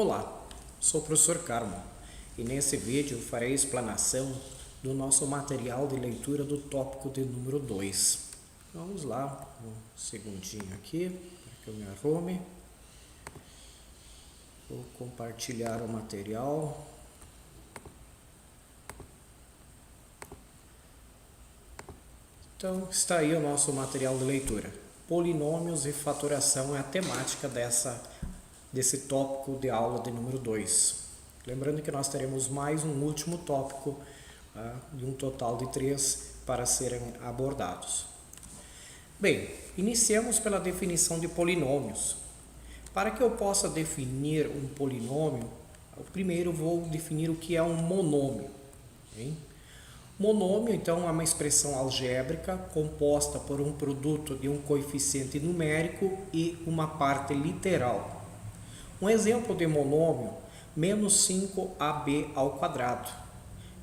Olá, sou o professor Carmo e nesse vídeo farei a explanação do nosso material de leitura do tópico de número 2. Vamos lá, um segundinho aqui, para que eu me arrume. Vou compartilhar o material. Então, está aí o nosso material de leitura. Polinômios e fatoração é a temática desse tópico de aula de número 2. Lembrando que nós teremos mais um último tópico, de um total de 3 para serem abordados. Bem, iniciemos pela definição de polinômios. Para que eu possa definir um polinômio, eu primeiro vou definir o que é um monômio. Hein? Monômio, então, é uma expressão algébrica composta por um produto de um coeficiente numérico e uma parte literal. Um exemplo de monômio, menos 5ab ao quadrado.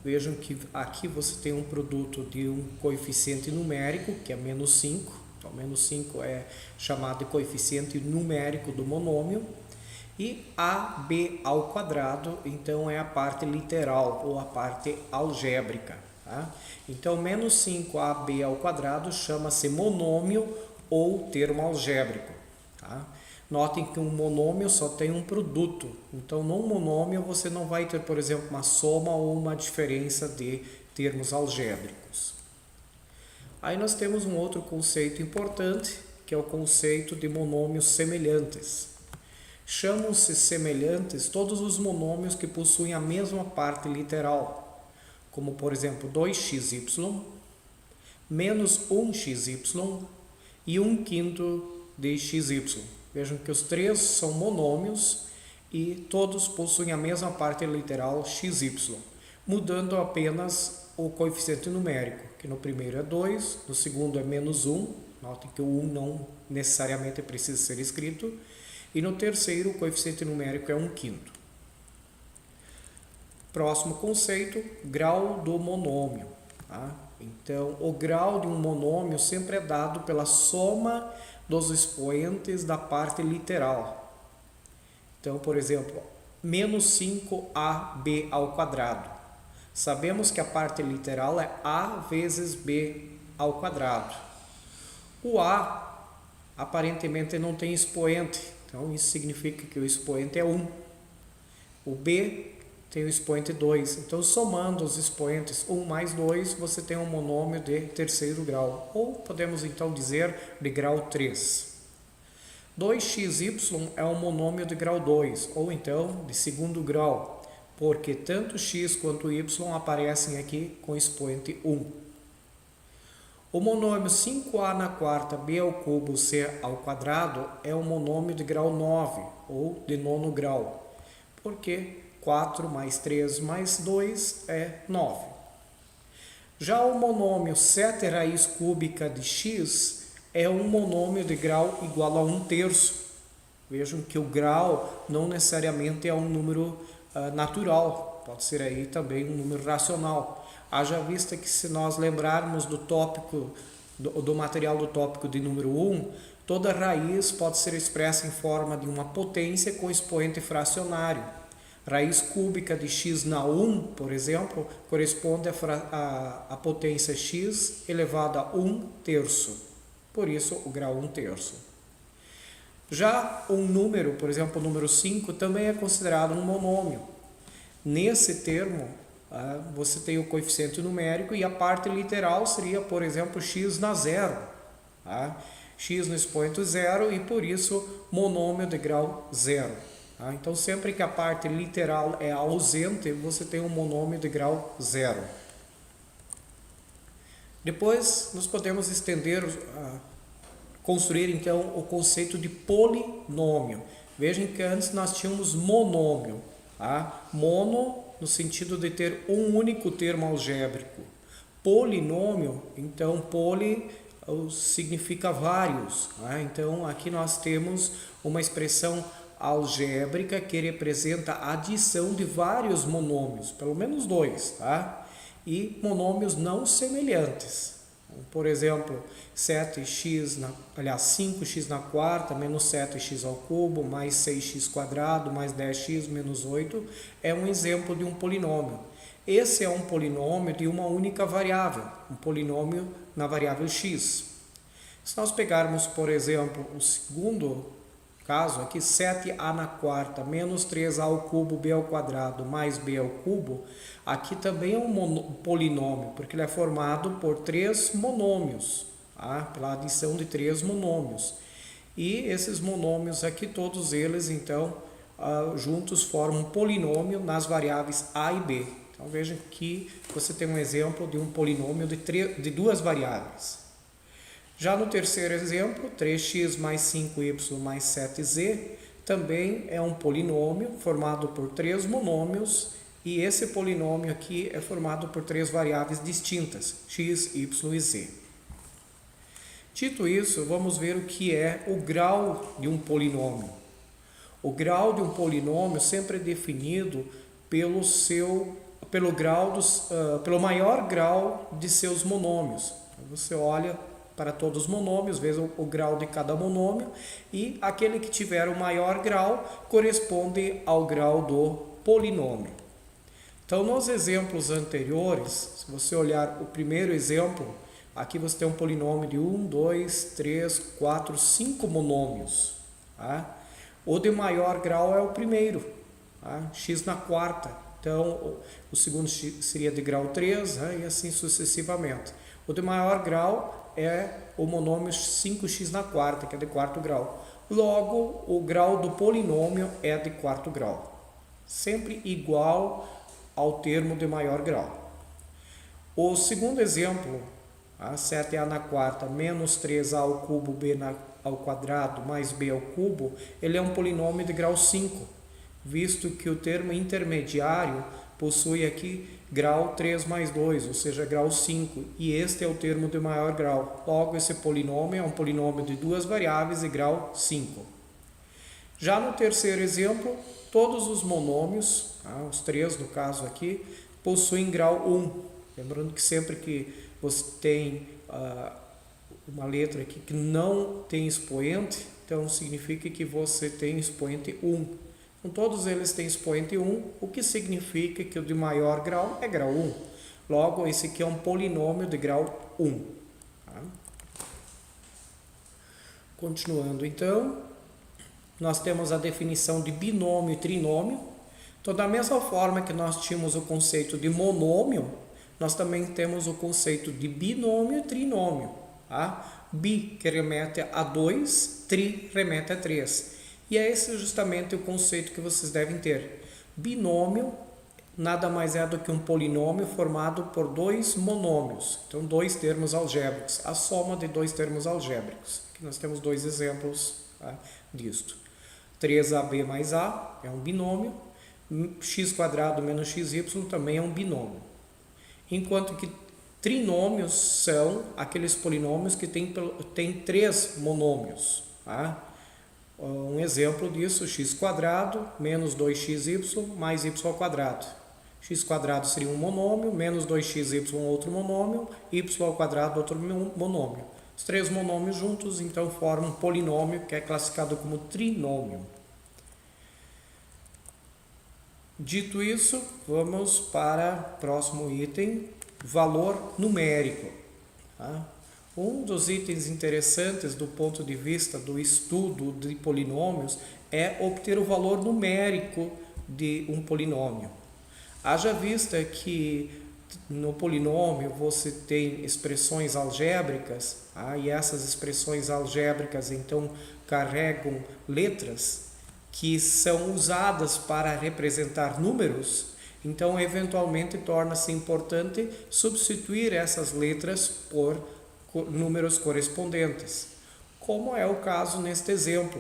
Vejam que aqui você tem um produto de um coeficiente numérico, que é menos 5. Então, menos 5 é chamado de coeficiente numérico do monômio. E ab ao quadrado, então, é a parte literal ou a parte algébrica. Tá? Então, menos 5ab ao quadrado chama-se monômio ou termo algébrico. Tá? Notem que um monômio só tem um produto. Então, num monômio você não vai ter, por exemplo, uma soma ou uma diferença de termos algébricos. Aí nós temos um outro conceito importante, que é o conceito de monômios semelhantes. Chamam-se semelhantes todos os monômios que possuem a mesma parte literal, como, por exemplo, 2xy, menos 1xy e 1/5 de xy. Vejam que os três são monômios e todos possuem a mesma parte literal xy, mudando apenas o coeficiente numérico, que no primeiro é 2, no segundo é menos 1, notem que o 1 não necessariamente precisa ser escrito, e no terceiro o coeficiente numérico é 1/5. Próximo conceito, grau do monômio. Tá? Então, o grau de um monômio sempre é dado pela soma dos expoentes da parte literal. Então, por exemplo, menos 5ab ao quadrado. Sabemos que a parte literal é a vezes b ao quadrado. O a aparentemente não tem expoente, então isso significa que o expoente é 1. O b tem o expoente 2. Então, somando os expoentes 1 mais 2, você tem um monômio de terceiro grau. Ou podemos então dizer de grau 3. 2xy é um monômio de grau 2, ou então de segundo grau, porque tanto x quanto y aparecem aqui com expoente 1. O monômio 5a na quarta b ao cubo c ao quadrado é um monômio de grau 9, ou de nono grau, porque 4 mais 3 mais 2 é 9. Já o monômio 7 raiz cúbica de x é um monômio de grau igual a 1/3. Vejam que o grau não necessariamente é um número natural, pode ser aí também um número racional. Haja vista que, se nós lembrarmos do tópico, do material do tópico de número 1, toda raiz pode ser expressa em forma de uma potência com expoente fracionário. Raiz cúbica de x na 1, por exemplo, corresponde à potência x elevado a 1/3. Por isso, o grau 1/3. Já um número, por exemplo, o número 5, também é considerado um monômio. Nesse termo, você tem o coeficiente numérico e a parte literal seria, por exemplo, x na 0. X no expoente 0 e, por isso, monômio de grau 0. Então, sempre que a parte literal é ausente, você tem um monômio de grau 0. Depois, nós podemos construir, então, o conceito de polinômio. Vejam que antes nós tínhamos monômio. Mono, no sentido de ter um único termo algébrico. Polinômio, então, poli significa vários. Então, aqui nós temos uma expressão algébrica que representa a adição de vários monômios, pelo menos 2, e monômios não semelhantes. Por exemplo, 5x na quarta menos 7x ao cubo mais 6x quadrado mais 10x menos 8 é um exemplo de um polinômio. Esse é um polinômio de uma única variável, um polinômio na variável x. Se nós pegarmos, por exemplo, o segundo caso aqui, 7a na quarta menos 3a ao cubo b ao quadrado mais b ao cubo, aqui também é um polinômio, porque ele é formado por 3 monômios, tá? Pela adição de 3 monômios. E esses monômios aqui, todos eles, então, juntos formam um polinômio nas variáveis a e b. Então, vejam que você tem um exemplo de um polinômio de duas variáveis. Já no terceiro exemplo, 3x mais 5y mais 7z, também é um polinômio formado por 3 monômios, e esse polinômio aqui é formado por 3 variáveis distintas, x, y e z. Dito isso, vamos ver o que é o grau de um polinômio. O grau de um polinômio sempre é definido pelo maior grau de seus monômios. Você olha para todos os monômios, veja o grau de cada monômio, e aquele que tiver o maior grau corresponde ao grau do polinômio. Então, nos exemplos anteriores, se você olhar o primeiro exemplo, aqui você tem um polinômio de 1, 2, 3, 4, 5 monômios. Tá? O de maior grau é o primeiro, tá? X na quarta. Então, o segundo seria de grau 3, e assim sucessivamente. O de maior grau é o monômio 5x na quarta, que é de quarto grau. Logo, o grau do polinômio é de quarto grau. Sempre igual ao termo de maior grau. O segundo exemplo, 7a na quarta menos 3a ao cubo b ao quadrado mais b ao cubo, ele é um polinômio de grau 5, visto que o termo intermediário possui aqui grau 3 mais 2, ou seja, grau 5, e este é o termo de maior grau. Logo, esse polinômio é um polinômio de duas variáveis de grau 5. Já no terceiro exemplo, todos os monômios, os 3 no caso aqui, possuem grau 1. Lembrando que sempre que você tem uma letra aqui que não tem expoente, então significa que você tem expoente 1. Então, todos eles têm expoente 1, o que significa que o de maior grau é grau 1. Logo, esse aqui é um polinômio de grau 1. Tá? Continuando, então, nós temos a definição de binômio e trinômio. Então, da mesma forma que nós tínhamos o conceito de monômio, nós também temos o conceito de binômio e trinômio. Tá? Bi, que remete a 2, tri, remete a 3. E é esse justamente o conceito que vocês devem ter. Binômio nada mais é do que um polinômio formado por 2 monômios. Então, 2 termos algébricos. A soma de 2 termos algébricos. Aqui nós temos 2 exemplos disto. 3ab mais a é um binômio. X quadrado menos xy também é um binômio. Enquanto que trinômios são aqueles polinômios que têm 3 monômios. Tá? Um exemplo disso, x quadrado menos 2xy mais y ao quadrado. X quadrado seria um monômio, menos 2xy outro monômio, y ao quadrado outro monômio. Os 3 monômios juntos, então, formam um polinômio que é classificado como trinômio. Dito isso, vamos para o próximo item, valor numérico. Tá? Um dos itens interessantes do ponto de vista do estudo de polinômios é obter o valor numérico de um polinômio. Haja vista que no polinômio você tem expressões algébricas, e essas expressões algébricas então carregam letras que são usadas para representar números. Então, eventualmente, torna-se importante substituir essas letras por números correspondentes, como é o caso neste exemplo.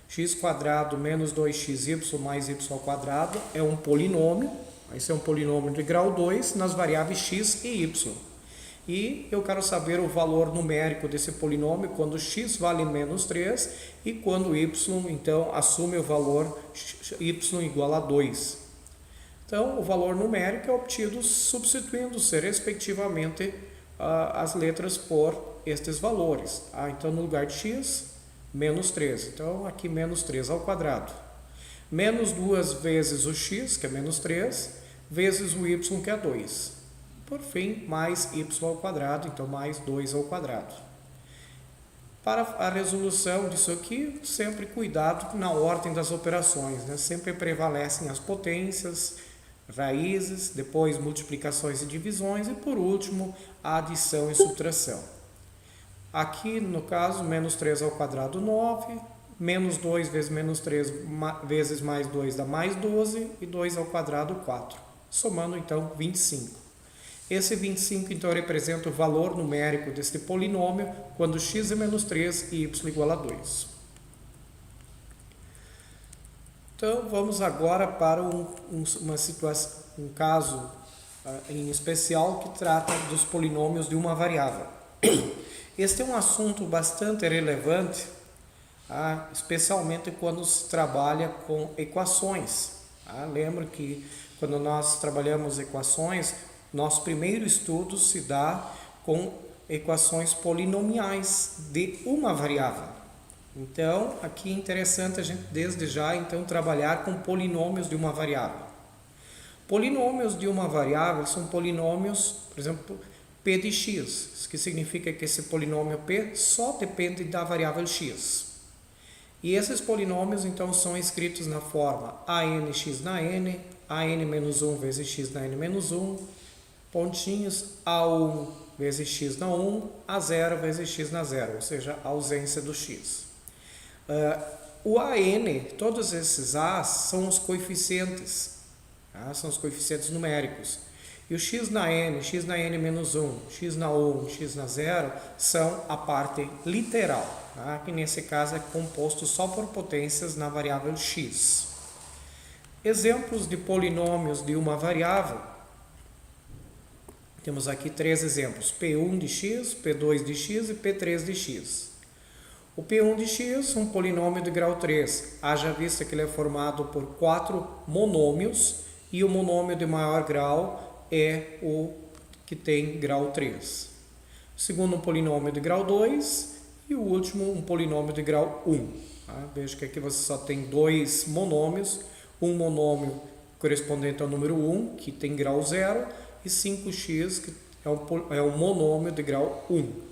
X quadrado menos 2xy mais y ao quadrado é um polinômio. Esse é um polinômio de grau 2 nas variáveis x e y. E eu quero saber o valor numérico desse polinômio quando x vale menos 3 e quando y, então, assume o valor y igual a 2. Então, o valor numérico é obtido substituindo-se, respectivamente, as letras por estes valores. Então, no lugar de x, menos 3. Então, aqui menos 3 ao quadrado. Menos 2 vezes o x, que é menos 3, vezes o y, que é 2. Por fim, mais y ao quadrado, então mais 2 ao quadrado. Para a resolução disso aqui, sempre cuidado na ordem das operações, né? Sempre prevalecem as potências, raízes, depois multiplicações e divisões e, por último, a adição e subtração. Aqui, no caso, menos 3 ao quadrado, 9, menos 2 vezes menos 3 vezes mais 2 dá mais 12 e 2 ao quadrado, 4. Somando, então, 25. Esse 25, então, representa o valor numérico deste polinômio quando x é menos 3 e y igual a 2. Então, vamos agora para uma situação, um caso em especial que trata dos polinômios de uma variável. Este é um assunto bastante relevante, especialmente quando se trabalha com equações. Lembro que quando nós trabalhamos equações, nosso primeiro estudo se dá com equações polinomiais de uma variável. Então, aqui é interessante a gente desde já então trabalhar com polinômios de uma variável. Polinômios de uma variável são polinômios, por exemplo, p de x, isso que significa que esse polinômio p só depende da variável x. E esses polinômios então são escritos na forma anx na n, an-1 vezes x na n-1, pontinhos, a1 vezes x na 1, a0 vezes x na 0, ou seja, a ausência do x. O an, todos esses a's são os coeficientes, são os coeficientes numéricos. E o x na n-1, x na 1, x na 0 são a parte literal, que nesse caso é composto só por potências na variável x. Exemplos de polinômios de uma variável. Temos aqui 3 exemplos, P1 de x, P2 de x e P3 de x. O P1 de x, um polinômio de grau 3, haja vista que ele é formado por 4 monômios e o monômio de maior grau é o que tem grau 3. O segundo, um polinômio de grau 2 e o último, um polinômio de grau 1. Veja que aqui você só tem 2 monômios, um monômio correspondente ao número 1, que tem grau 0, e 5x, que é um monômio de grau 1.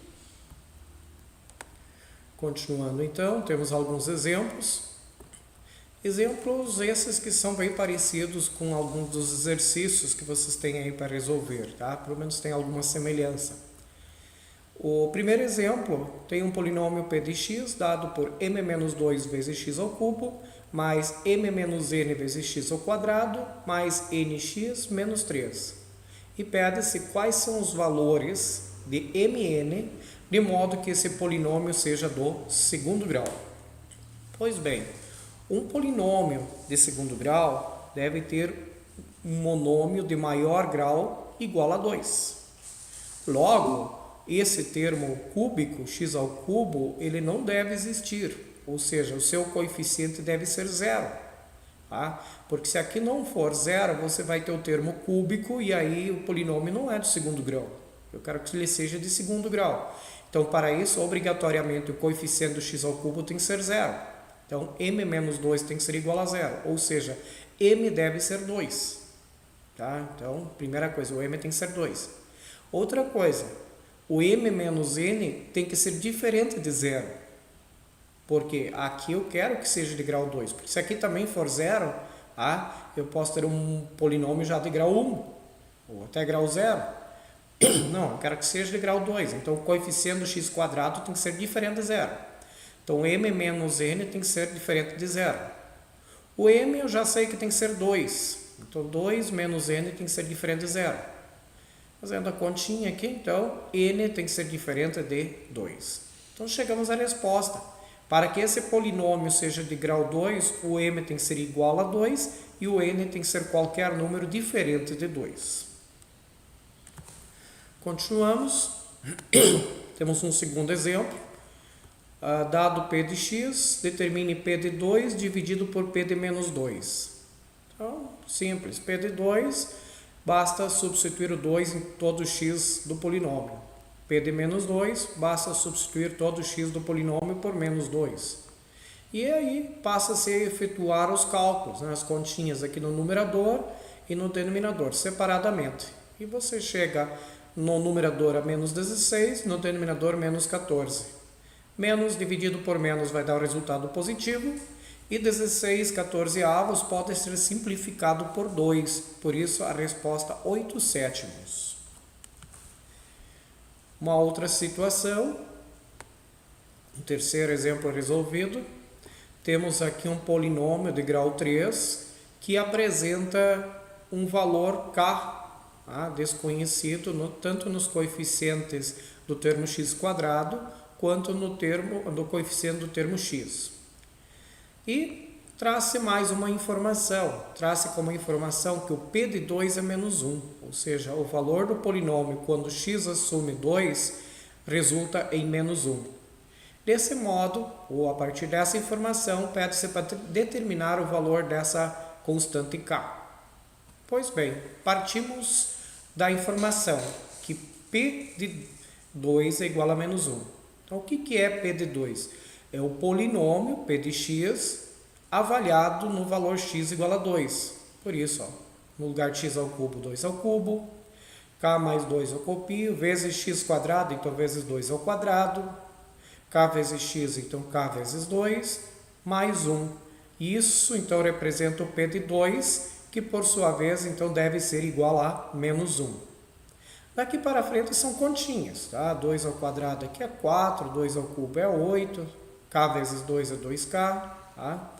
Continuando então, temos alguns exemplos. Exemplos esses que são bem parecidos com alguns dos exercícios que vocês têm aí para resolver, Pelo menos tem alguma semelhança. O primeiro exemplo tem um polinômio p de x dado por m-2 vezes x ao cubo, mais m-n vezes x ao quadrado, mais nx menos 3. E pede-se quais são os valores de mn, de modo que esse polinômio seja do segundo grau. Pois bem, um polinômio de segundo grau deve ter um monômio de maior grau igual a 2. Logo, esse termo cúbico, x ao cubo, ele não deve existir, ou seja, o seu coeficiente deve ser 0. Porque se aqui não for 0, você vai ter o termo cúbico e aí o polinômio não é de segundo grau. Eu quero que ele seja de segundo grau. Então, para isso, obrigatoriamente, o coeficiente do x ao cubo tem que ser 0. Então, m menos 2 tem que ser igual a 0. Ou seja, m deve ser 2. Então, primeira coisa, o m tem que ser 2. Outra coisa, o m menos n tem que ser diferente de 0. Porque aqui eu quero que seja de grau 2. Porque se aqui também for 0, eu posso ter um polinômio já de grau 1, ou até grau 0. Não, eu quero que seja de grau 2. Então, o coeficiente do x quadrado tem que ser diferente de 0. Então, m menos n tem que ser diferente de 0. O m eu já sei que tem que ser 2. Então, 2 menos n tem que ser diferente de 0. Fazendo a continha aqui, então, n tem que ser diferente de 2. Então, chegamos à resposta. Para que esse polinômio seja de grau 2, o m tem que ser igual a 2 e o n tem que ser qualquer número diferente de 2. Continuamos. Temos um segundo exemplo. Dado p de x, determine p de 2 dividido por p de menos 2. Então, simples. P de 2, basta substituir o 2 em todo x do polinômio. P de menos 2, basta substituir todo o x do polinômio por menos 2. E aí passa-se a efetuar os cálculos, né, as continhas aqui no numerador e no denominador, separadamente. E você chega no numerador a menos 16, no denominador menos 14. Menos dividido por menos vai dar o resultado positivo. E 16 14avos pode ser simplificado por 2. Por isso a resposta 8/7. Uma outra situação, um terceiro exemplo resolvido. Temos aqui um polinômio de grau 3 que apresenta um valor k desconhecido tanto nos coeficientes do termo x² quanto no coeficiente do termo x. E traz-se mais uma informação, traz-se como informação que o p de 2 é menos 1, ou seja, o valor do polinômio quando x assume 2 resulta em menos 1. Desse modo, ou a partir dessa informação, pede-se para determinar o valor dessa constante k. Pois bem, partimos da informação que p de 2 é igual a menos 1. Então, o que é p de 2? É o polinômio p de x avaliado no valor x igual a 2. Por isso, no lugar de x ao cubo, 2 ao cubo, k mais 2 eu copio, vezes x², então vezes 2 ao quadrado, k vezes x, então k vezes 2, mais 1. Isso, então, representa o p de 2, que por sua vez, então, deve ser igual a menos 1. Daqui para frente são continhas, tá? 2 ao quadrado aqui é 4, 2 ao cubo é 8, k vezes 2 é 2k, tá?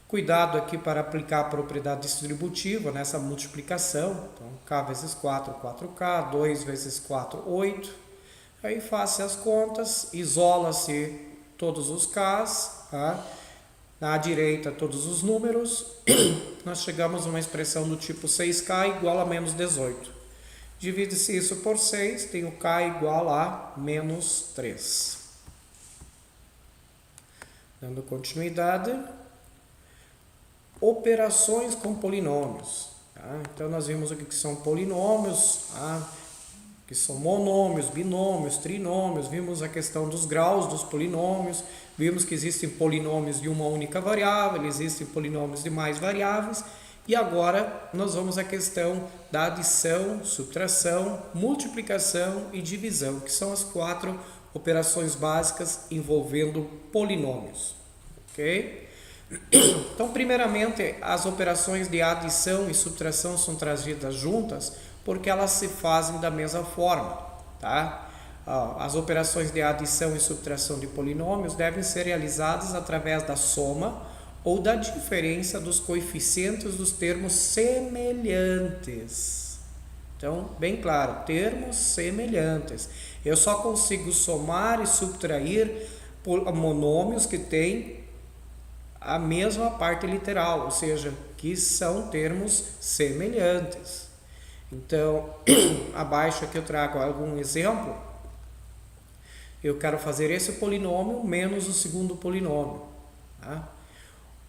Cuidado aqui para aplicar a propriedade distributiva nessa multiplicação. Então, k vezes 4, 4k, 2 vezes 4, 8. Aí faça as contas, isola-se todos os k's, tá? Na direita todos os números. Nós chegamos a uma expressão do tipo 6k igual a menos 18. Divide-se isso por 6, tem o k igual a menos 3. Dando continuidade, operações com polinômios. Tá? Então, nós vimos aqui que são polinômios, que são monômios, binômios, trinômios. Vimos a questão dos graus dos polinômios. Vimos que existem polinômios de uma única variável, existem polinômios de mais variáveis. E agora nós vamos à questão da adição, subtração, multiplicação e divisão, que são as 4 operações básicas envolvendo polinômios. Ok? Então, primeiramente, as operações de adição e subtração são trazidas juntas porque elas se fazem da mesma forma. Tá? As operações de adição e subtração de polinômios devem ser realizadas através da soma ou da diferença dos coeficientes dos termos semelhantes. Então, bem claro, termos semelhantes. Eu só consigo somar e subtrair monômios que têm a mesma parte literal, ou seja, que são termos semelhantes. Então, abaixo aqui eu trago algum exemplo. Eu quero fazer esse polinômio menos o segundo polinômio. Tá?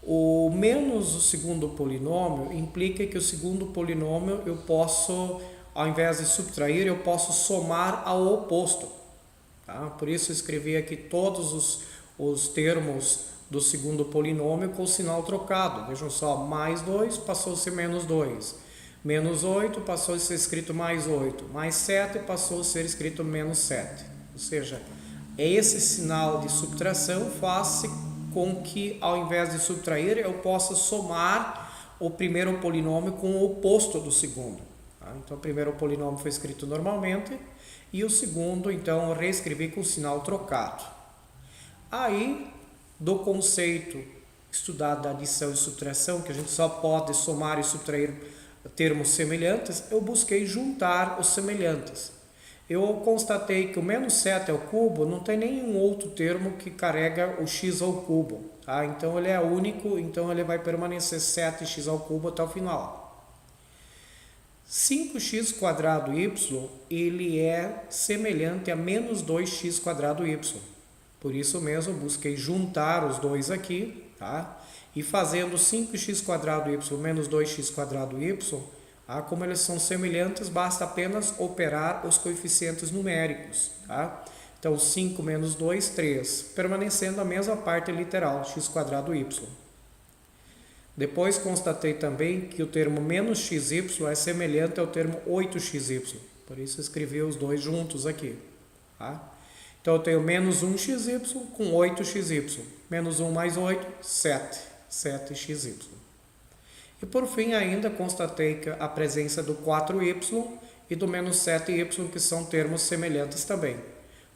O menos o segundo polinômio implica que o segundo polinômio eu posso, ao invés de subtrair, eu posso somar ao oposto. Tá? Por isso eu escrevi aqui todos os termos do segundo polinômio com o sinal trocado. Vejam só, mais 2 passou a ser menos 2. Menos 8 passou a ser escrito mais 8. Mais 7 passou a ser escrito menos 7. Ou seja, esse sinal de subtração faz com que, ao invés de subtrair, eu possa somar o primeiro polinômio com o oposto do segundo. Tá? Então, o primeiro polinômio foi escrito normalmente e o segundo, então, eu reescrevi com o sinal trocado. Aí, do conceito estudado da adição e subtração, que a gente só pode somar e subtrair termos semelhantes, eu busquei juntar os semelhantes. Eu constatei que o menos 7 ao cubo não tem nenhum outro termo que carrega o x ao cubo. Tá? Então, ele é único, então ele vai permanecer 7x ao cubo até o final. 5x² y, ele é semelhante a menos 2x² y. Por isso mesmo, eu busquei juntar os dois aqui, tá? E fazendo 5x² y menos 2x² y, Como eles são semelhantes, basta apenas operar os coeficientes numéricos. Então, 5 menos 2, 3, permanecendo a mesma parte literal, x² y. Depois constatei também que o termo menos xy é semelhante ao termo 8xy, por isso escrevi os dois juntos aqui. Então eu tenho menos 1xy com 8xy, menos 1 mais 8, 7xy. E por fim ainda constatei que a presença do 4y e do menos 7y, que são termos semelhantes também.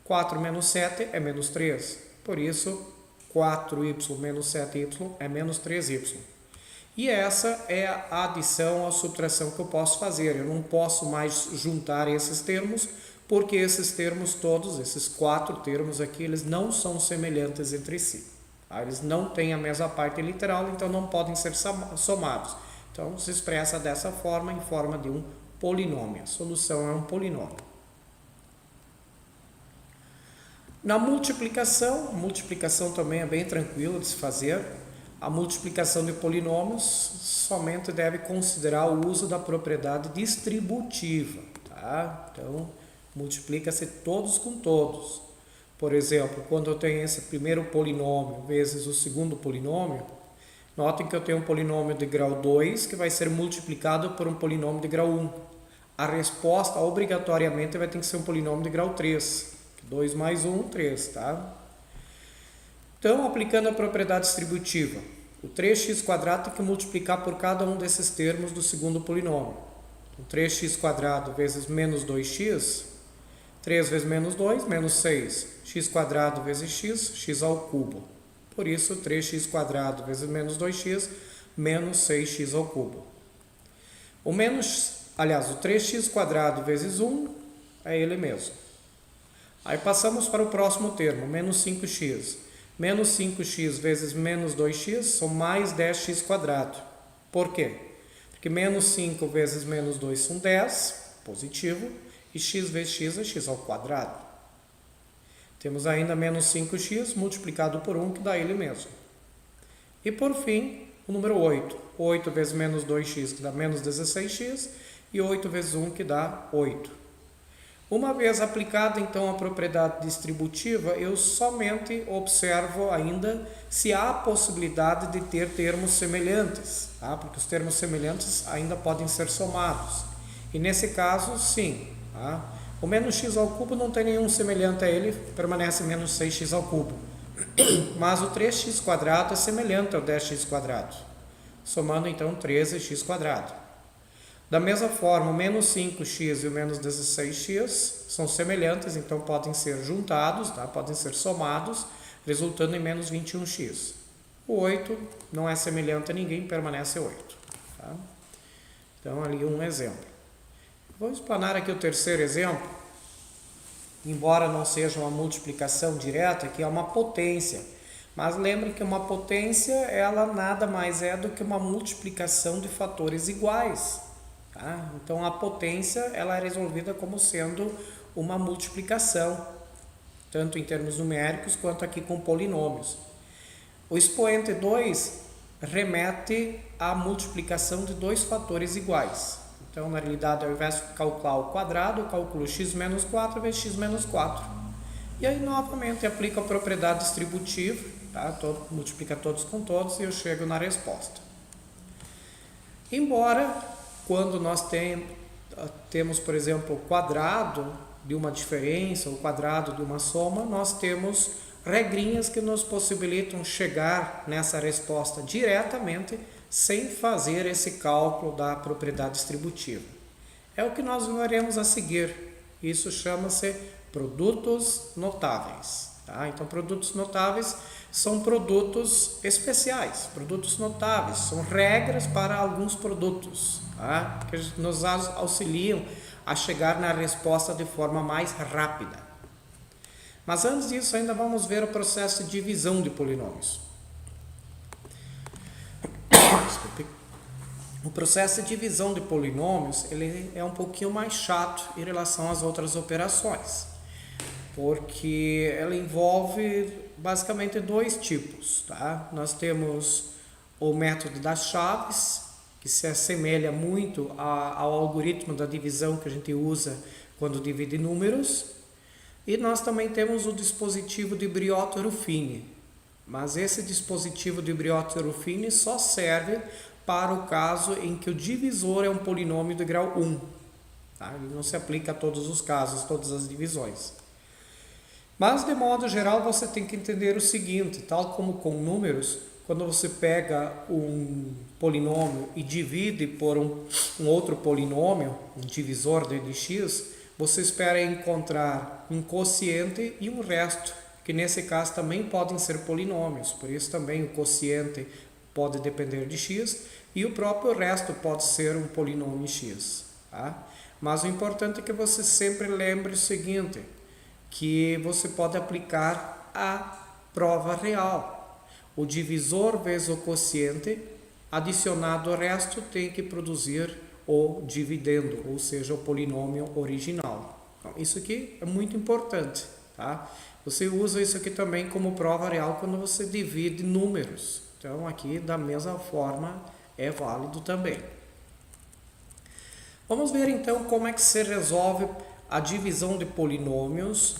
4 menos 7 é menos 3, por isso 4y menos 7y é menos 3y. E essa é a adição ou a subtração que eu posso fazer. Eu não posso mais juntar esses termos, porque esses termos todos, esses 4 termos aqui, eles não são semelhantes entre si. Eles não têm a mesma parte literal, então não podem ser somados. Então se expressa dessa forma, em forma de um polinômio. A solução é um polinômio. Na multiplicação também é bem tranquilo de se fazer. A multiplicação de polinômios somente deve considerar o uso da propriedade distributiva. Então, multiplica-se todos com todos. Por exemplo, quando eu tenho esse primeiro polinômio vezes o segundo polinômio, notem que eu tenho um polinômio de grau 2 que vai ser multiplicado por um polinômio de grau 1. A resposta obrigatoriamente vai ter que ser um polinômio de grau 3. 2 mais 1, 3, Então, aplicando a propriedade distributiva, o 3x² tem que multiplicar por cada um desses termos do segundo polinômio. Então, 3x² vezes menos 2x, 3 vezes menos 2, menos 6. x² vezes x, x ao cubo. Por isso, 3x² vezes menos 2x, menos 6x ao cubo. O 3x² vezes 1 é ele mesmo. Aí passamos para o próximo termo, menos 5x. Menos 5x vezes menos 2x são mais 10x². Por quê? Porque menos 5 vezes menos 2 são 10, positivo, e x vezes x é x ao quadrado. Temos ainda menos 5x multiplicado por 1, que dá ele mesmo. E por fim, o número 8. 8 vezes menos 2x, que dá menos 16x, e 8 vezes 1, que dá 8. Uma vez aplicada então a propriedade distributiva, eu somente observo ainda se há possibilidade de ter termos semelhantes, porque os termos semelhantes ainda podem ser somados. E nesse caso, sim. O menos x ao cubo não tem nenhum semelhante a ele, permanece menos 6x ao cubo. Mas o 3x² é semelhante ao 10x², somando então 13x². Da mesma forma, o menos 5x e o menos 16x são semelhantes, então podem ser juntados, podem ser somados, resultando em menos 21x. O 8 não é semelhante a ninguém, permanece 8. Então, ali um exemplo. Vou explanar aqui o terceiro exemplo. Embora não seja uma multiplicação direta, que é uma potência. Mas lembre que uma potência, ela nada mais é do que uma multiplicação de fatores iguais. Então, a potência ela é resolvida como sendo uma multiplicação, tanto em termos numéricos quanto aqui com polinômios. O expoente 2 remete à multiplicação de dois fatores iguais. Então, na realidade, ao invés de calcular o quadrado, eu calculo x menos 4 vezes x menos 4. E aí, novamente, aplico a propriedade distributiva, multiplica todos com todos e eu chego na resposta. Embora quando nós temos, por exemplo, o quadrado de uma diferença, o quadrado de uma soma, nós temos regrinhas que nos possibilitam chegar nessa resposta diretamente, sem fazer esse cálculo da propriedade distributiva. É o que nós veremos a seguir. Isso chama-se produtos notáveis. Então, produtos notáveis são produtos especiais, produtos notáveis, são regras para alguns produtos, que nos auxiliam a chegar na resposta de forma mais rápida. Mas antes disso, ainda vamos ver o processo de divisão de polinômios. O processo de divisão de polinômios ele é um pouquinho mais chato em relação às outras operações, porque ela envolve basicamente dois tipos. Nós temos o método das chaves, que se assemelha muito ao algoritmo da divisão que a gente usa quando divide números. E nós também temos o dispositivo de Briotto-Ruffini, mas esse dispositivo de Briotto-Ruffini só serve para o caso em que o divisor é um polinômio de grau 1. Tá? Ele não se aplica a todos os casos, todas as divisões. Mas, de modo geral, você tem que entender o seguinte, tal como com números, quando você pega um polinômio e divide por um outro polinômio, um divisor de x, você espera encontrar um quociente e um resto, que nesse caso também podem ser polinômios, por isso também o quociente pode depender de x e o próprio resto pode ser um polinômio x. Tá? Mas o importante é que você sempre lembre o seguinte, que você pode aplicar a prova real. O divisor vezes o quociente adicionado ao resto tem que produzir o dividendo, ou seja, o polinômio original. Então, isso aqui é muito importante. Tá? Você usa isso aqui também como prova real quando você divide números. Então, aqui da mesma forma é válido também. Vamos ver então como é que se resolve a divisão de polinômios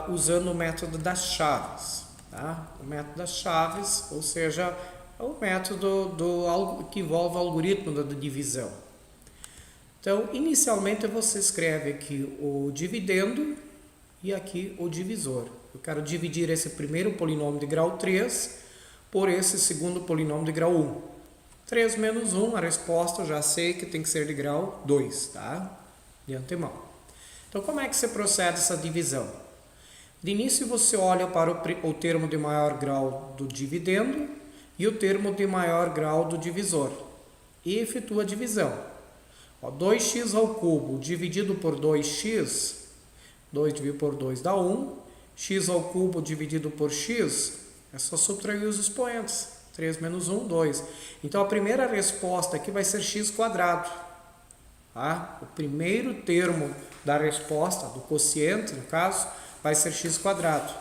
usando o método das chaves. Tá? O método das chaves, ou seja, é o método que envolve o algoritmo da divisão. Então, inicialmente você escreve aqui o dividendo e aqui o divisor. Eu quero dividir esse primeiro polinômio de grau 3 por esse segundo polinômio de grau 1. 3 menos 1, a resposta eu já sei que tem que ser de grau 2, tá? De antemão. Então, como é que você procede essa divisão? De início, você olha para o termo de maior grau do dividendo e o termo de maior grau do divisor e efetua a divisão. 2x ao cubo dividido por 2x, 2 dividido por 2 dá 1, x ao cubo dividido por x, é só subtrair os expoentes, 3 menos 1, 2. Então, a primeira resposta aqui vai ser x quadrado. Tá? O primeiro termo da resposta, do quociente, no caso, vai ser x quadrado.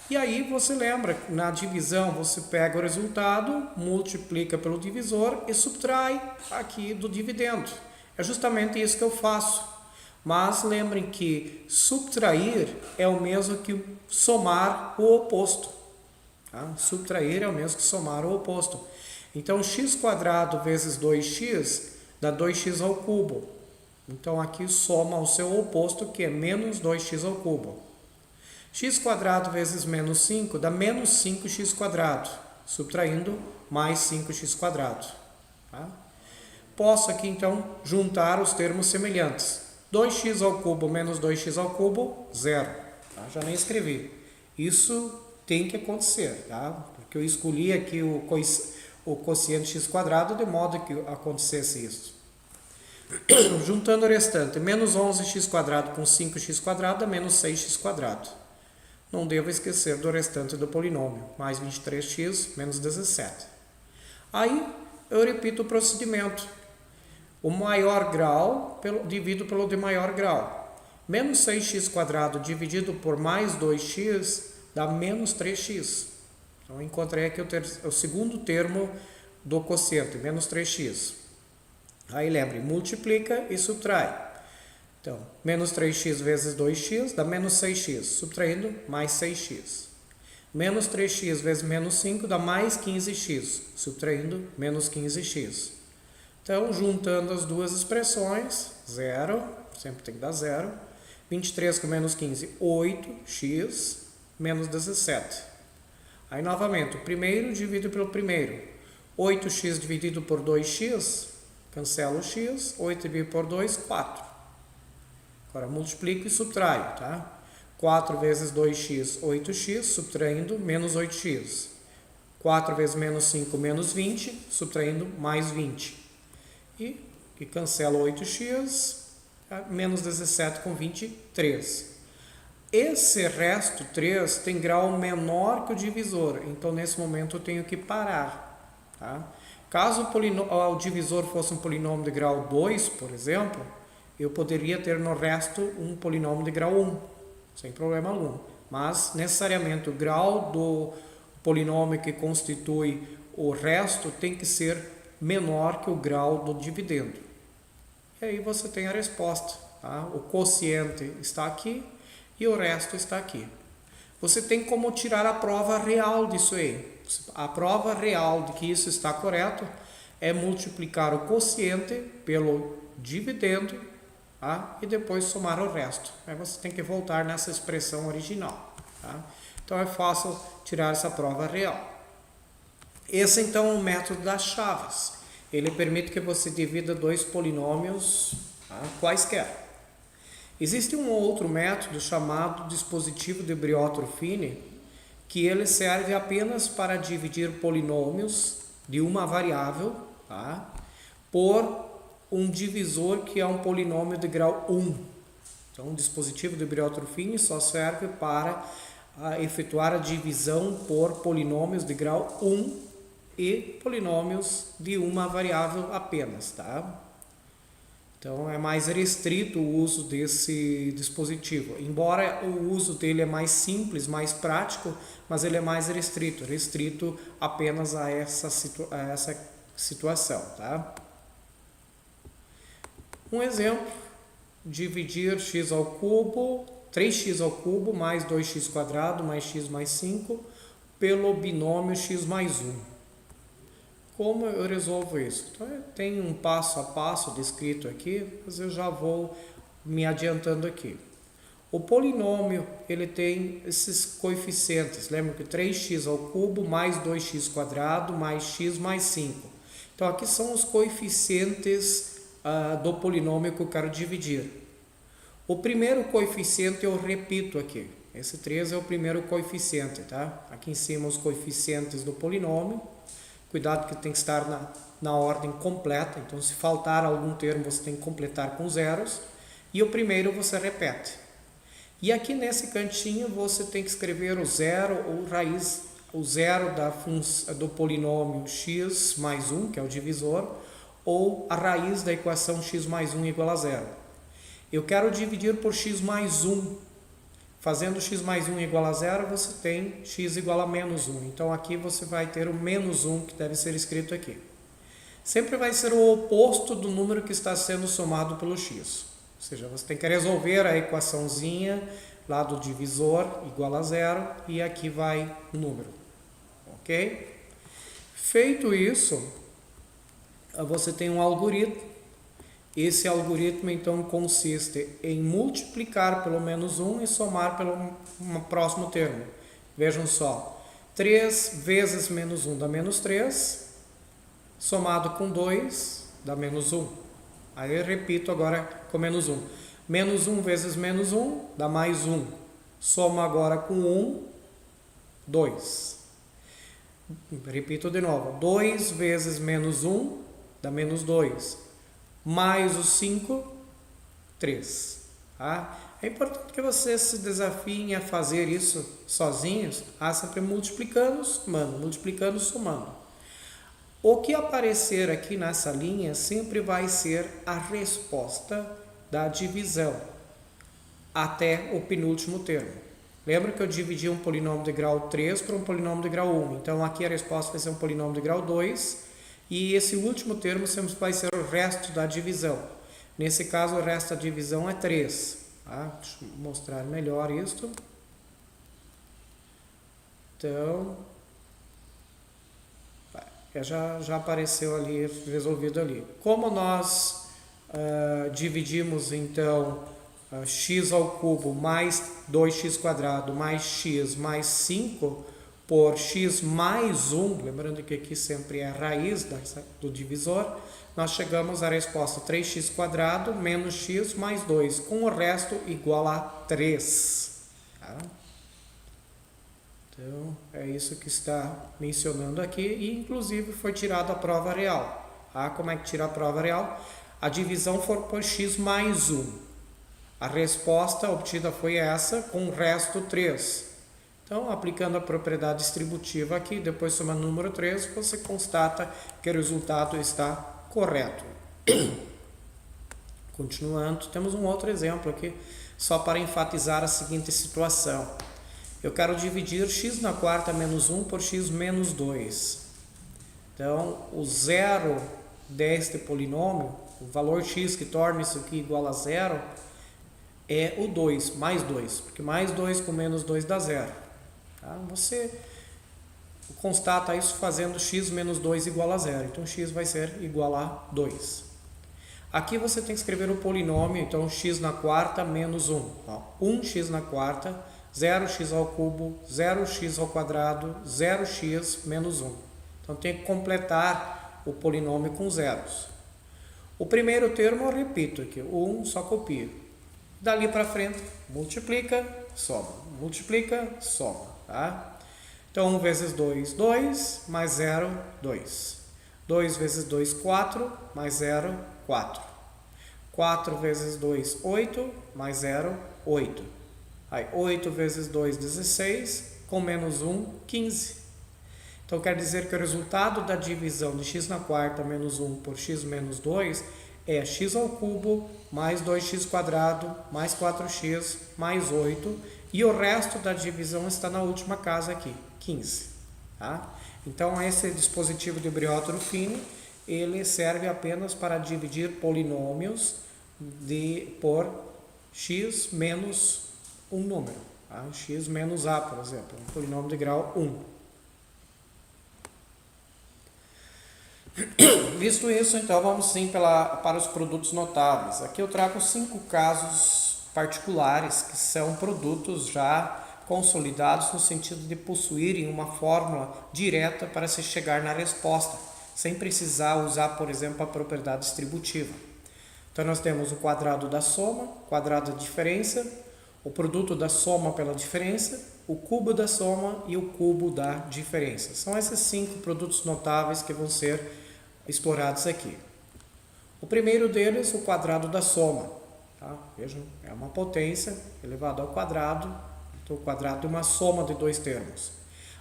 E aí você lembra, na divisão você pega o resultado, multiplica pelo divisor e subtrai aqui do dividendo. É justamente isso que eu faço. Mas lembrem que subtrair é o mesmo que somar o oposto. Tá? Subtrair é o mesmo que somar o oposto. Então, x quadrado vezes 2x dá 2x ao cubo. Então, aqui soma o seu oposto, que é menos 2x ao cubo. X quadrado vezes menos 5 dá menos 5x quadrado, subtraindo mais 5x quadrado. Tá? Posso aqui, então, juntar os termos semelhantes. 2x ao cubo menos 2x ao cubo, zero. Tá? Já nem escrevi. Isso tem que acontecer, tá? Porque eu escolhi aqui o quociente x quadrado de modo que acontecesse isso. Juntando o restante, menos 11x quadrado com 5x quadrado dá menos 6x quadrado. Não devo esquecer do restante do polinômio, mais 23x menos 17. Aí eu repito o procedimento. O maior grau divido pelo de maior grau. Menos 6x quadrado dividido por mais 2x dá menos 3x. Então, eu encontrei aqui o segundo termo do quociente, menos 3x. Aí lembre, multiplica e subtrai. Então, menos 3x vezes 2x dá menos 6x, subtraindo mais 6x. Menos 3x vezes menos 5 dá mais 15x, subtraindo menos 15x. Então, juntando as duas expressões, zero, sempre tem que dar zero. 23 com menos 15, 8x menos 17. Aí, novamente, o primeiro dividido pelo primeiro. 8x dividido por 2x, cancela o x, 8 dividido por 2, 4. Agora, multiplico e subtraio, tá? 4 vezes 2x, 8x, subtraindo, menos 8x. 4 vezes menos 5, menos 20, subtraindo, mais 20. E cancela 8x, menos 17 com 23. Esse resto, 3, tem grau menor que o divisor. Então, nesse momento, eu tenho que parar, tá? Caso o divisor fosse um polinômio de grau 2, por exemplo, eu poderia ter no resto um polinômio de grau 1, sem problema algum. Mas, necessariamente, o grau do polinômio que constitui o resto tem que ser menor que o grau do dividendo. E aí você tem a resposta. Tá? O quociente está aqui e o resto está aqui. Você tem como tirar a prova real disso aí. A prova real de que isso está correto é multiplicar o quociente pelo dividendo, tá? E depois somar o resto. Aí você tem que voltar nessa expressão original. Tá? Então é fácil tirar essa prova real. Esse então é o método das chaves. Ele permite que você divida dois polinômios, tá? Quaisquer. Existe um outro método chamado dispositivo de Briotto-Fini, que ele serve apenas para dividir polinômios de uma variável, tá? Por um divisor que é um polinômio de grau 1. Então, o dispositivo de Briotto-Fini só serve para efetuar a divisão por polinômios de grau 1 e polinômios de uma variável apenas, tá? Então é mais restrito o uso desse dispositivo. Embora o uso dele é mais simples, mais prático, mas ele é mais restrito apenas a essa situação, tá? Um exemplo, dividir x ao cubo, 3x ao cubo mais 2x quadrado mais x mais 5 pelo binômio x mais 1. Como eu resolvo isso? Então, tem um passo a passo descrito aqui, mas eu já vou me adiantando aqui. O polinômio, ele tem esses coeficientes. Lembra que 3x ao cubo mais 2x quadrado mais x mais 5. Então, aqui são os coeficientes do polinômio que eu quero dividir. O primeiro coeficiente eu repito aqui. Esse 3 é o primeiro coeficiente, tá? Aqui em cima os coeficientes do polinômio. Cuidado que tem que estar na ordem completa, então se faltar algum termo você tem que completar com zeros. E o primeiro você repete. E aqui nesse cantinho você tem que escrever o zero ou raiz, o zero do polinômio x mais 1, que é o divisor, ou a raiz da equação x mais 1 igual a zero. Eu quero dividir por x mais 1. Fazendo x mais 1 igual a zero, você tem x igual a menos 1. Então, aqui você vai ter o menos 1, que deve ser escrito aqui. Sempre vai ser o oposto do número que está sendo somado pelo x. Ou seja, você tem que resolver a equaçãozinha lá do divisor igual a zero e aqui vai o número. Ok? Feito isso, você tem um algoritmo. Esse algoritmo, então, consiste em multiplicar pelo menos 1 e somar pelo próximo termo. Vejam só, 3 vezes menos 1 dá menos 3, somado com 2 dá menos 1. Aí eu repito agora com menos 1. Menos 1 vezes menos 1 dá mais 1. Soma agora com 1, 2. Repito de novo, 2 vezes menos 1 dá menos 2. Mais os 5, 3. Tá? É importante que vocês se desafiem a fazer isso sozinhos, sempre multiplicando, somando. O que aparecer aqui nessa linha sempre vai ser a resposta da divisão, até o penúltimo termo. Lembra que eu dividi um polinômio de grau 3 para um polinômio de grau 1. Então aqui a resposta vai ser um polinômio de grau 2. E esse último termo sempre vai ser o resto da divisão. Nesse caso, o resto da divisão é 3. Tá? Deixa eu mostrar melhor isto. Então, já apareceu ali, resolvido ali. Como nós dividimos, então, x ao cubo mais 2x quadrado mais x mais 5... por x mais 1, lembrando que aqui sempre é a raiz do divisor, nós chegamos à resposta 3x quadrado menos x mais 2, com o resto igual a 3. Tá? Então, é isso que está mencionando aqui, e inclusive foi tirada a prova real. Tá? Como é que tira a prova real? A divisão for por x mais 1. A resposta obtida foi essa, com o resto 3. Então, aplicando a propriedade distributiva aqui, depois somando o número 3, você constata que o resultado está correto. Continuando, temos um outro exemplo aqui, só para enfatizar a seguinte situação. Eu quero dividir x na quarta menos 1 por x menos 2. Então, o zero deste polinômio, o valor x que torna isso aqui igual a zero, é o 2, mais 2, porque mais 2 com menos 2 dá zero. Tá? Você constata isso fazendo x menos 2 igual a zero, então x vai ser igual a 2. Aqui você tem que escrever o polinômio, então x na quarta menos 1. 1x na quarta, 0x ao cubo, 0x ao quadrado, 0x menos 1. Então tem que completar o polinômio com zeros. O primeiro termo eu repito aqui, o 1 só copio. Dali para frente, multiplica, soma. Multiplica, soma. Tá? Então 1 vezes 2, 2, mais 0, 2. 2 vezes 2, 4, mais 0, 4. 4 vezes 2, 8, mais 0, 8. Aí 8 vezes 2, 16, com menos 1, 15. Então quer dizer que o resultado da divisão de x na quarta menos 1 por x menos 2 é x ao cubo mais 2x quadrado mais 4x mais 8. E o resto da divisão está na última casa aqui, 15. Tá? Então esse dispositivo de Briotero Fini, ele serve apenas para dividir polinômios por x menos um número. Tá? X menos a, por exemplo, um polinômio de grau 1. Visto isso, então vamos sim para os produtos notáveis. Aqui eu trago 5 casos particulares que são produtos já consolidados no sentido de possuírem uma fórmula direta para se chegar na resposta, sem precisar usar, por exemplo, a propriedade distributiva. Então nós temos o quadrado da soma, quadrado da diferença, o produto da soma pela diferença, o cubo da soma e o cubo da diferença. São esses 5 produtos notáveis que vão ser explorados aqui. O primeiro deles, o quadrado da soma. Tá? Vejam, é uma potência elevada ao quadrado, então o quadrado de uma soma de 2 termos.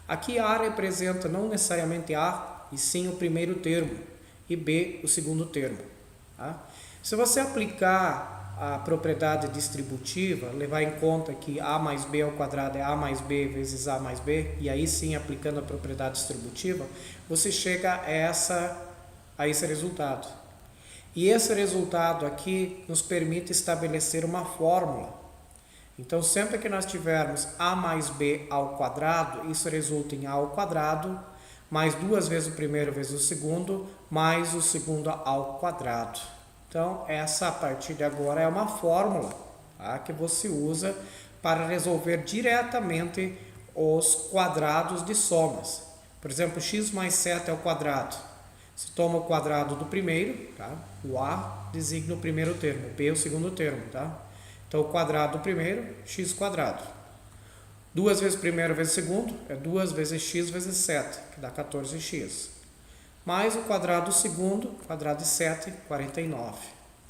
Aqui A representa não necessariamente A, e sim o primeiro termo, e B o segundo termo. Tá? Se você aplicar a propriedade distributiva, levar em conta que A mais B ao quadrado é A mais B vezes A mais B, e aí sim aplicando a propriedade distributiva, você chega a esse resultado. E esse resultado aqui nos permite estabelecer uma fórmula. Então, sempre que nós tivermos A mais B ao quadrado, isso resulta em A ao quadrado, mais 2 vezes o primeiro vezes o segundo, mais o segundo ao quadrado. Então, essa a partir de agora é uma fórmula, tá, que você usa para resolver diretamente os quadrados de somas. Por exemplo, x mais 7 ao quadrado. Você toma o quadrado do primeiro, tá? O A designa o primeiro termo, o B o segundo termo. Tá? Então, o quadrado do primeiro, x quadrado. 2 vezes primeiro vezes segundo é 2 vezes x vezes 7, que dá 14x. Mais o quadrado do segundo, quadrado de 7, 49.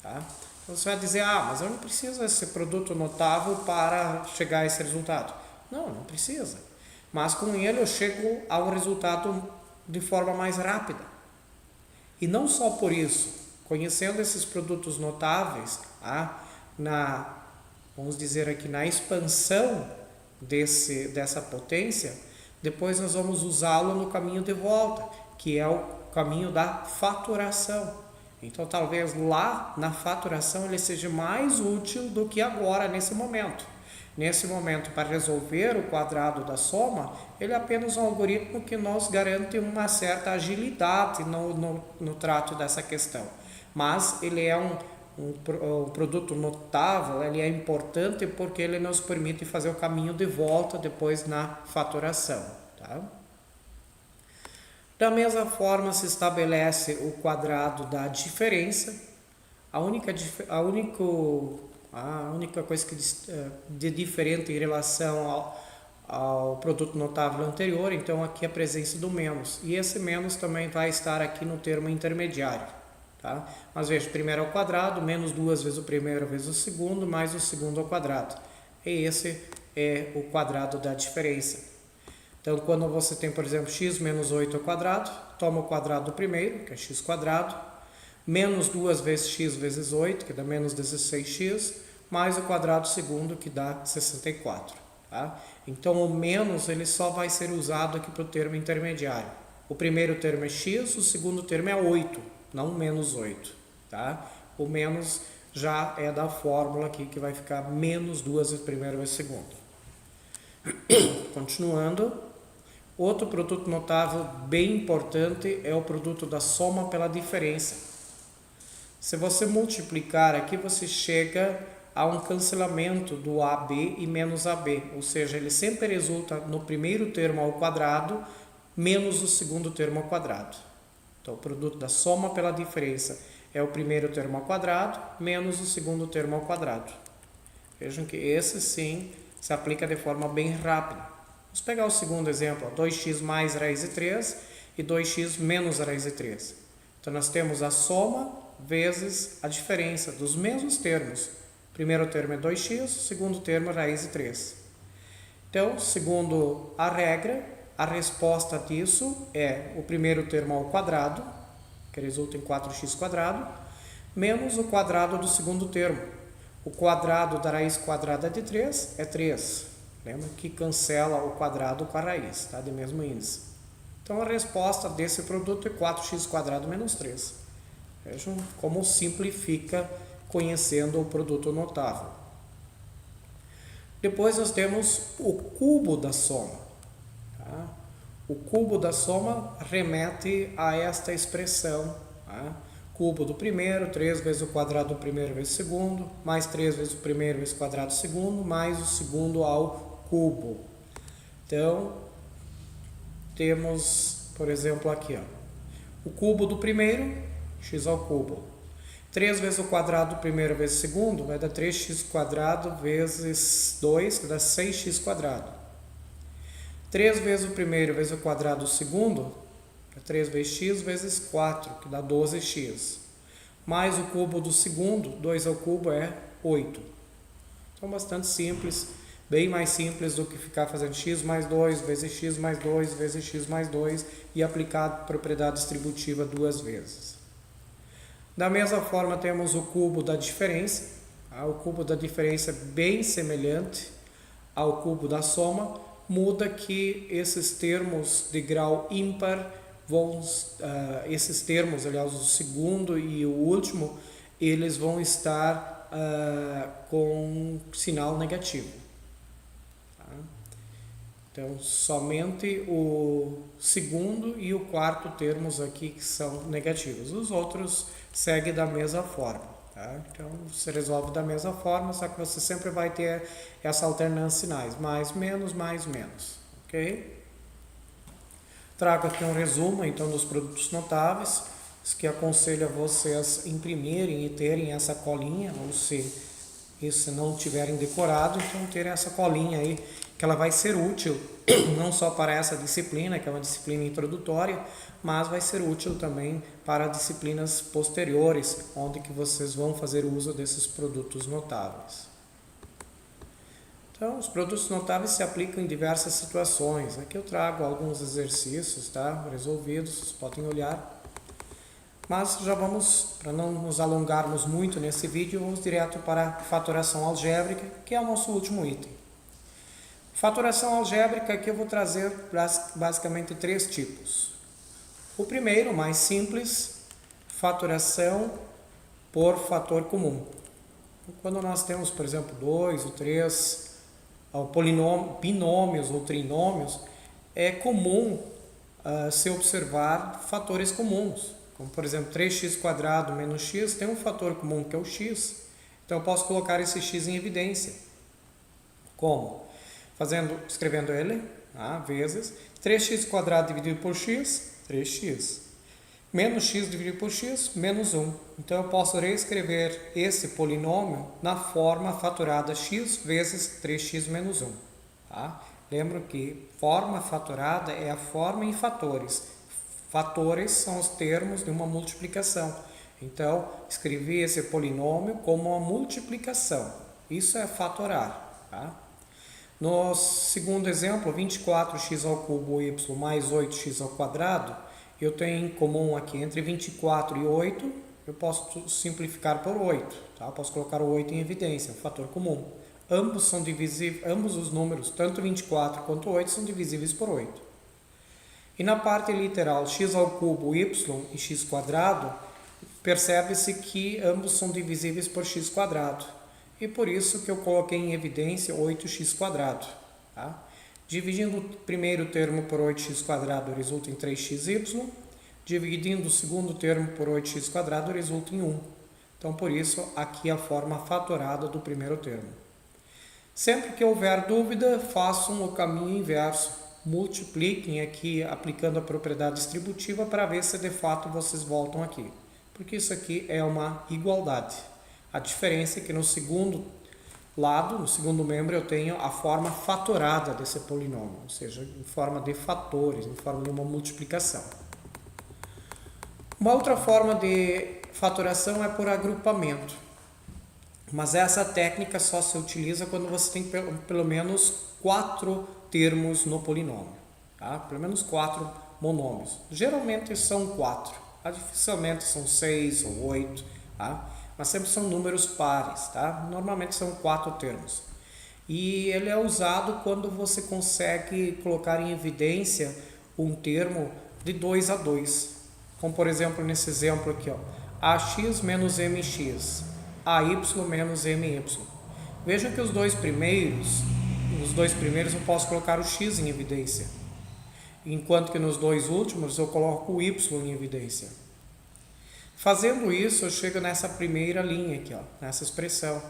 Tá? Então, você vai dizer, mas eu não preciso desse produto notável para chegar a esse resultado. Não, não precisa. Mas com ele eu chego ao resultado de forma mais rápida. E não só por isso, conhecendo esses produtos notáveis, vamos dizer aqui, na expansão dessa potência, depois nós vamos usá-lo no caminho de volta, que é o caminho da fatoração. Então, talvez lá na fatoração ele seja mais útil do que agora, nesse momento. Nesse momento, para resolver o quadrado da soma, ele é apenas um algoritmo que nos garante uma certa agilidade no trato dessa questão. Mas ele é um produto notável, ele é importante porque ele nos permite fazer o caminho de volta depois na fatoração. Tá? Da mesma forma se estabelece o quadrado da diferença. A única coisa que de diferente em relação ao produto notável anterior, então aqui a presença do menos. E esse menos também vai estar aqui no termo intermediário. Tá? Mas veja, primeiro ao quadrado, menos 2 vezes o primeiro vezes o segundo, mais o segundo ao quadrado. E esse é o quadrado da diferença. Então, quando você tem, por exemplo, x menos 8 ao quadrado, toma o quadrado do primeiro, que é x quadrado, menos 2 vezes x vezes 8, que dá menos 16x, mais o quadrado segundo, que dá 64. Tá? Então, o menos ele só vai ser usado aqui para o termo intermediário. O primeiro termo é x, o segundo termo é 8, não menos 8. Tá? O menos já é da fórmula aqui, que vai ficar menos 2 vezes primeiro vezes segundo. Continuando, outro produto notável bem importante é o produto da soma pela diferença. Se você multiplicar aqui, você chega a um cancelamento do AB e menos AB, ou seja, ele sempre resulta no primeiro termo ao quadrado menos o segundo termo ao quadrado. Então, o produto da soma pela diferença é o primeiro termo ao quadrado menos o segundo termo ao quadrado. Vejam que esse sim se aplica de forma bem rápida. Vamos pegar o segundo exemplo, 2x mais raiz de 3 e 2x menos raiz de 3. Então, nós temos a soma vezes a diferença dos mesmos termos. O primeiro termo é 2x, o segundo termo é raiz de 3. Então, segundo a regra, a resposta disso é o primeiro termo ao quadrado, que resulta em 4x quadrado, menos o quadrado do segundo termo. O quadrado da raiz quadrada de 3 é 3. Lembra que cancela o quadrado com a raiz, tá? De mesmo índice. Então, a resposta desse produto é 4x quadrado menos 3. Vejam como simplifica conhecendo o produto notável. Depois nós temos o cubo da soma. Tá? O cubo da soma remete a esta expressão. Tá? Cubo do primeiro, 3 vezes o quadrado do primeiro vezes o segundo, mais 3 vezes o primeiro vezes o quadrado do segundo, mais o segundo ao cubo. Então, temos, por exemplo, aqui, ó, o cubo do primeiro, x ao cubo. 3 vezes o quadrado do primeiro vezes o segundo vai dar 3x quadrado vezes 2, que dá 6x quadrado. 3 vezes o primeiro vezes o quadrado do segundo, é 3 vezes x vezes 4, que dá 12x. Mais o cubo do segundo, 2 ao cubo é 8. Então, bastante simples, bem mais simples do que ficar fazendo x mais 2 vezes x mais 2 vezes x mais 2 e aplicar a propriedade distributiva duas vezes. Da mesma forma, temos o cubo da diferença. O cubo da diferença é bem semelhante ao cubo da soma, muda que esses termos de grau ímpar esses termos, aliás, o segundo e o último, eles vão estar com sinal negativo. Tá? Então, somente o segundo e o quarto termos aqui que são negativos. Os outros seguem da mesma forma. Tá? Então, se resolve da mesma forma, só que você sempre vai ter essa alternância de sinais. Mais, menos, ok? Trago aqui um resumo, então, dos produtos notáveis, que aconselho a vocês imprimirem e terem essa colinha, ou se não tiverem decorado, então ter essa colinha aí, que ela vai ser útil, não só para essa disciplina, que é uma disciplina introdutória, mas vai ser útil também para disciplinas posteriores, onde que vocês vão fazer uso desses produtos notáveis. Então, os produtos notáveis se aplicam em diversas situações. Aqui eu trago alguns exercícios, tá, resolvidos, vocês podem olhar. Mas já vamos, para não nos alongarmos muito nesse vídeo, vamos direto para a fatoração algébrica, que é o nosso último item. Fatoração algébrica, aqui eu vou trazer basicamente 3 tipos. O primeiro, mais simples, fatoração por fator comum. Quando nós temos, por exemplo, 2 ou 3 binômios ou trinômios, é comum se observar fatores comuns. Como, por exemplo, 3x quadrado menos x tem um fator comum que é o x. Então, eu posso colocar esse x em evidência. Como? Escrevendo ele, vezes 3x quadrado dividido por x, 3x. Menos x dividido por x, menos 1. Então, eu posso reescrever esse polinômio na forma fatorada x vezes 3x menos 1. Tá? Lembro que forma fatorada é a forma em fatores. Fatores são os termos de uma multiplicação. Então, escrevi esse polinômio como uma multiplicação. Isso é fatorar. Tá? No segundo exemplo, 24x ao cubo y mais 8x ao quadrado, eu tenho em comum aqui entre 24 e 8, eu posso simplificar por 8. Tá? Eu posso colocar o 8 em evidência, um fator comum. Ambos são divisíveis, ambos os números, tanto 24 quanto 8, são divisíveis por 8. E na parte literal x ao cubo y e x quadrado, percebe-se que ambos são divisíveis por x quadrado. E por isso que eu coloquei em evidência 8x quadrado. Tá? Dividindo o primeiro termo por 8x quadrado resulta em 3xy. Dividindo o segundo termo por 8x quadrado resulta em 1. Então, por isso, aqui a forma fatorada do primeiro termo. Sempre que houver dúvida, façam o caminho inverso. Multipliquem aqui, aplicando a propriedade distributiva, para ver se de fato vocês voltam aqui. Porque isso aqui é uma igualdade. A diferença é que no segundo lado, no segundo membro, eu tenho a forma fatorada desse polinômio, ou seja, em forma de fatores, em forma de uma multiplicação. Uma outra forma de fatoração é por agrupamento, mas essa técnica só se utiliza quando você tem pelo menos 4 termos no polinômio, tá? Pelo menos 4 monômios. Geralmente são 4, dificilmente são 6 ou 8, tá? Mas sempre são números pares, tá? Normalmente são 4 termos. E ele é usado quando você consegue colocar em evidência um termo de 2 a 2. Como por exemplo nesse exemplo aqui, ó, ax menos mx, ay menos my. Veja que os dois primeiros eu posso colocar o x em evidência, enquanto que nos dois últimos eu coloco o y em evidência. Fazendo isso, eu chego nessa primeira linha aqui, ó, nessa expressão.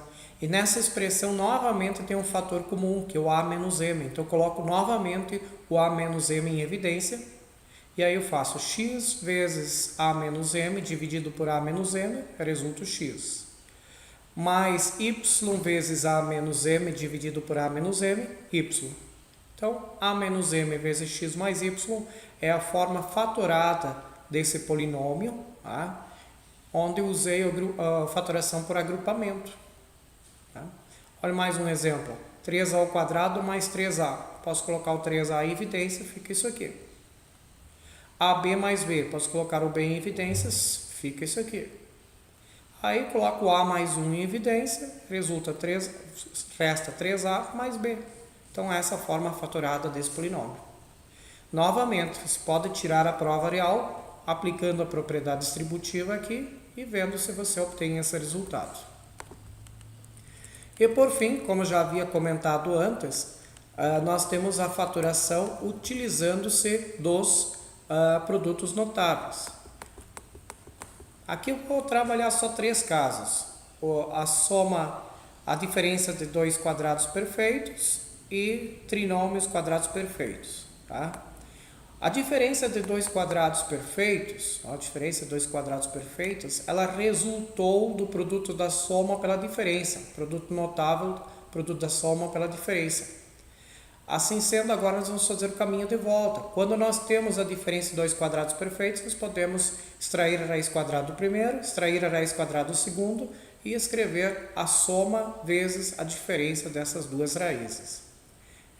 E nessa expressão, novamente, tem um fator comum, que é o a menos m. Então, eu coloco novamente o a menos m em evidência. E aí eu faço x vezes a menos m dividido por a menos m, resulta o x. Mais y vezes a menos m dividido por a menos m, y. Então, a menos m vezes x mais y é a forma fatorada desse polinômio, tá? Onde eu usei a fatoração por agrupamento. Tá? Olha mais um exemplo. 3a ao quadrado mais 3a. Posso colocar o 3a em evidência, fica isso aqui. AB mais B. Posso colocar o B em evidências, fica isso aqui. Aí coloco A mais 1 em evidência, resta 3A mais B. Então, essa é a forma fatorada desse polinômio. Novamente, você pode tirar a prova real, aplicando a propriedade distributiva aqui e vendo se você obtém esse resultado. E por fim, como eu já havia comentado antes, nós temos a fatoração utilizando-se dos produtos notáveis. Aqui eu vou trabalhar só 3 casos. A soma, a diferença de 2 quadrados perfeitos e trinômios quadrados perfeitos. Tá? A diferença de 2 quadrados perfeitos, ela resultou do produto da soma pela diferença. Produto notável, produto da soma pela diferença. Assim sendo, agora nós vamos fazer o caminho de volta. Quando nós temos a diferença de 2 quadrados perfeitos, nós podemos extrair a raiz quadrada do primeiro, extrair a raiz quadrada do segundo e escrever a soma vezes a diferença dessas duas raízes.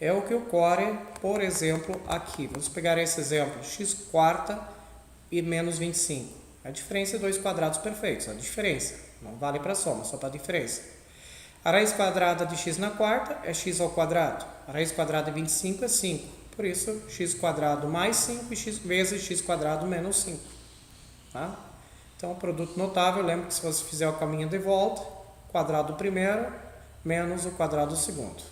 É o que ocorre, por exemplo, aqui. Vamos pegar esse exemplo, x quarta e menos 25. A diferença é 2 quadrados perfeitos, a diferença. Não vale para a soma, só para a diferença. A raiz quadrada de x na quarta é x ao quadrado. A raiz quadrada de 25 é 5. Por isso, x quadrado mais 5 vezes x quadrado menos 5. Tá? Então, o produto notável, lembra que se você fizer o caminho de volta, quadrado do primeiro menos o quadrado do segundo.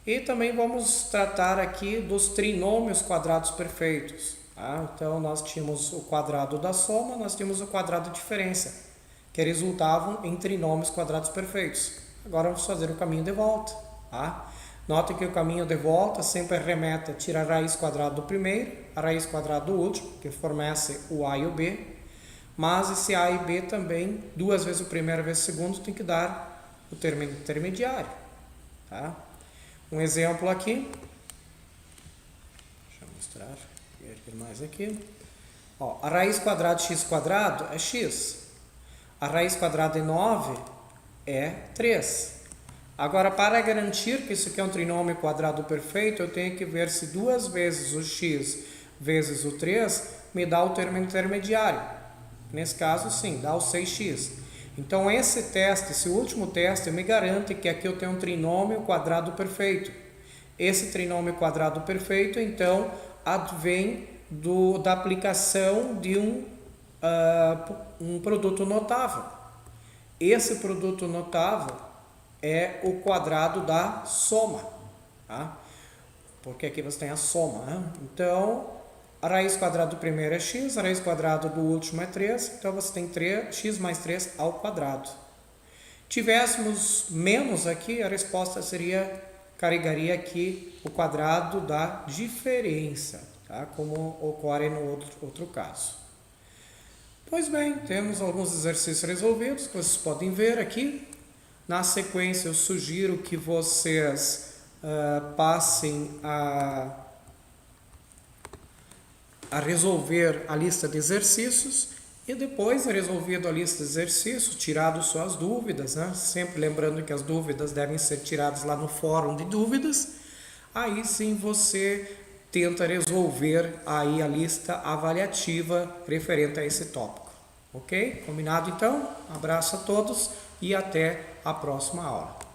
E também vamos tratar aqui dos trinômios quadrados perfeitos. Tá? Então, nós tínhamos o quadrado da soma, nós tínhamos o quadrado de diferença, que resultavam em trinômios quadrados perfeitos. Agora vamos fazer o caminho de volta. Tá? Notem que o caminho de volta sempre remete a tirar a raiz quadrada do primeiro, a raiz quadrada do último, que fornece o A e o B. Mas esse A e B também, 2 vezes o primeiro vezes o segundo, tem que dar o termo intermediário. Tá? Um exemplo aqui. Deixa eu mostrar mais aqui. Ó, a raiz quadrada de x quadrado é x. A raiz quadrada de 9 é 3. Agora, para garantir que isso aqui é um trinômio quadrado perfeito, eu tenho que ver se 2 vezes o x vezes o 3 me dá o termo intermediário. Nesse caso, sim, dá o 6x. Então, esse último teste, me garante que aqui eu tenho um trinômio quadrado perfeito. Esse trinômio quadrado perfeito, então, advém da aplicação de um produto notável. Esse produto notável é o quadrado da soma, tá? Porque aqui você tem a soma, né? Então, a raiz quadrada do primeiro é x, a raiz quadrada do último é 3, então você tem x mais 3 ao quadrado. Tivéssemos menos aqui, a resposta carregaria aqui o quadrado da diferença, tá? Como ocorre no outro caso. Pois bem, temos alguns exercícios resolvidos que vocês podem ver aqui. Na sequência, eu sugiro que vocês passem a resolver a lista de exercícios e depois, resolvido a lista de exercícios, tirado suas dúvidas, né? Sempre lembrando que as dúvidas devem ser tiradas lá no fórum de dúvidas. Aí sim você tenta resolver aí a lista avaliativa referente a esse tópico. Ok? Combinado então? Um abraço a todos e até a próxima aula.